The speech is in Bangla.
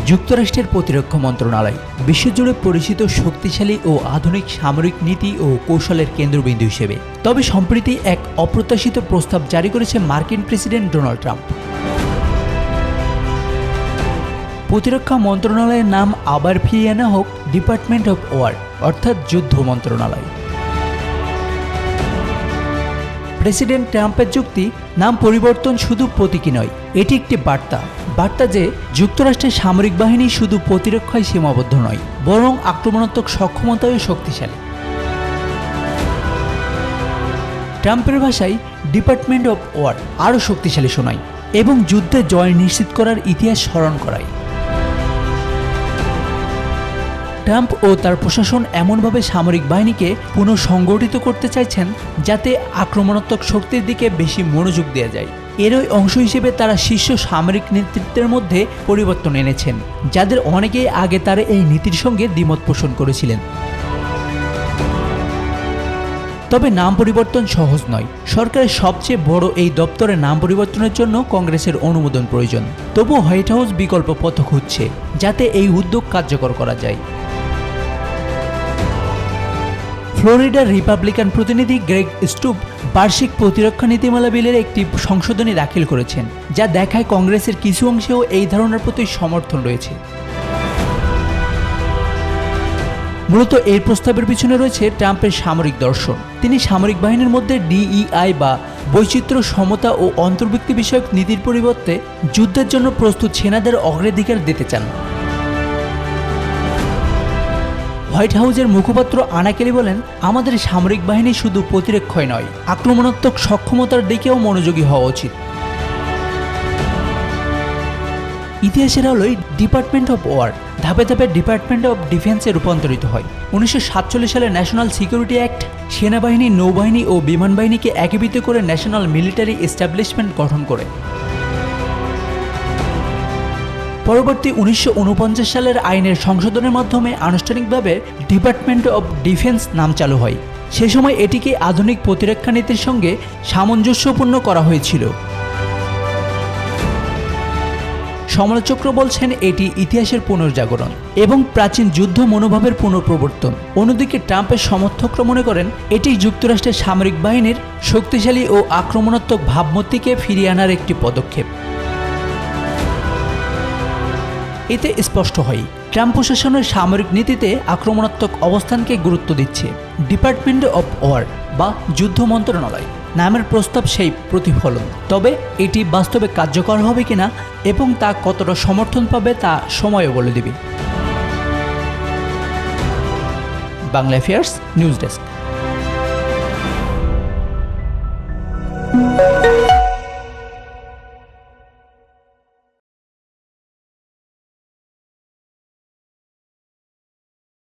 যুক্তরাষ্ট্রের প্রতিরক্ষা মন্ত্রণালয় বিশ্বজুড়ে পরিচিত শক্তিশালী ও আধুনিক সামরিক নীতি ও কৌশলের কেন্দ্রবিন্দু হিসেবে। তবে সম্প্রতি এক অপ্রত্যাশিত প্রস্তাব জারি করেছে মার্কিন প্রেসিডেন্ট ডোনাল্ড ট্রাম্প। প্রতিরক্ষা মন্ত্রণালয়ের নাম আবার ফিরিয়ে আনা হোক ডিপার্টমেন্ট অফ ওয়ার, অর্থাৎ যুদ্ধ মন্ত্রণালয়। প্রেসিডেন্ট ট্রাম্পের যুক্তি, নাম পরিবর্তন শুধু প্রতীকী নয়, এটি একটি বার্তা যে যুক্তরাষ্ট্রের সামরিক বাহিনী শুধু প্রতিরক্ষায় সীমাবদ্ধ নয়, বরং আক্রমণাত্মক সক্ষমতায়ও শক্তিশালী। ট্রাম্পের ভাষায় ডিপার্টমেন্ট অফ ওয়ার আরও শক্তিশালী শোনায় এবং যুদ্ধে জয় নিশ্চিত করার ইতিহাস স্মরণ করায়। ট্রাম্প ও তার প্রশাসন এমনভাবে সামরিক বাহিনীকে পুনঃসংগঠিত করতে চাইছেন যাতে আক্রমণাত্মক শক্তির দিকে বেশি মনোযোগ দেওয়া যায়। এরই অংশ হিসেবে তারা শীর্ষ সামরিক নেতৃত্বের মধ্যে পরিবর্তন এনেছেন, যাদের অনেকেই আগে তারা এই নীতির সঙ্গে দ্বিমত পোষণ করেছিলেন। তবে নাম পরিবর্তন সহজ নয়। সরকারের সবচেয়ে বড় এই দপ্তরের নাম পরিবর্তনের জন্য কংগ্রেসের অনুমোদন প্রয়োজন। তবুও হোয়াইট হাউস বিকল্প পথ খুঁজছে যাতে এই উদ্যোগ কার্যকর করা যায়। ফ্লোরিডার রিপাবলিকান প্রতিনিধি গ্রেগ স্টুপ বার্ষিক প্রতিরক্ষা নীতিমালা বিলের একটি সংশোধনী দাখিল করেছেন, যা দেখায় কংগ্রেসের কিছু অংশেও এই ধারণার প্রতি সমর্থন রয়েছে। মূলত এই প্রস্তাবের পিছনে রয়েছে ট্রাম্পের সামরিক দর্শন। তিনি সামরিক বাহিনীর মধ্যে DEI বা বৈচিত্র্য, সমতা ও অন্তর্ভুক্তি বিষয়ক নীতির পরিবর্তে যুদ্ধের জন্য প্রস্তুত সেনাদের অগ্রাধিকার দিতে চান। হোয়াইট হাউসের মুখপাত্র আনা কেলি বলেন, আমাদের সামরিক বাহিনী শুধু প্রতিরক্ষায় নয়, আক্রমণাত্মক সক্ষমতার দিকেও মনোযোগী হওয়া উচিত। ইতিহাসের আলোয় ডিপার্টমেন্ট অফ ওয়ার ধাপে ধাপে ডিপার্টমেন্ট অফ ডিফেন্সে রূপান্তরিত হয়। 1947 সালে ন্যাশনাল সিকিউরিটি অ্যাক্ট সেনাবাহিনী, নৌবাহিনী ও বিমান বাহিনীকে একীভূত করে ন্যাশনাল মিলিটারি এস্টাবলিশমেন্ট গঠন করে। পরবর্তী 1949 সালের আইনের সংশোধনের মাধ্যমে আনুষ্ঠানিকভাবে ডিপার্টমেন্ট অফ ডিফেন্স নাম চালু হয়। সে সময় এটিকে আধুনিক প্রতিরক্ষা নীতির সঙ্গে সামঞ্জস্যপূর্ণ করা হয়েছিল। সমালোচকরা বলছেন এটি ইতিহাসের পুনর্জাগরণ এবং প্রাচীন যুদ্ধ মনোভাবের পুনঃপ্রবর্তন। অন্যদিকে ট্রাম্পের সমর্থকরা মনে করেন এটি যুক্তরাষ্ট্রের সামরিক বাহিনীর শক্তিশালী ও আক্রমণাত্মক ভাবমূর্তিকে ফিরিয়ে আনার একটি পদক্ষেপ। এতে স্পষ্ট হয় ট্রাম্প প্রশাসনের সামরিক নীতিতে আক্রমণাত্মক অবস্থানকে গুরুত্ব দিচ্ছে। ডিপার্টমেন্ট অফ ওয়ার বা যুদ্ধ মন্ত্রণালয় নামের প্রস্তাব সেই প্রতিফলন। তবে এটি বাস্তবে কার্যকর হবে কিনা এবং তা কতটা সমর্থন পাবে তা সময়ও বলে দেবে। Bangla affairs news desk.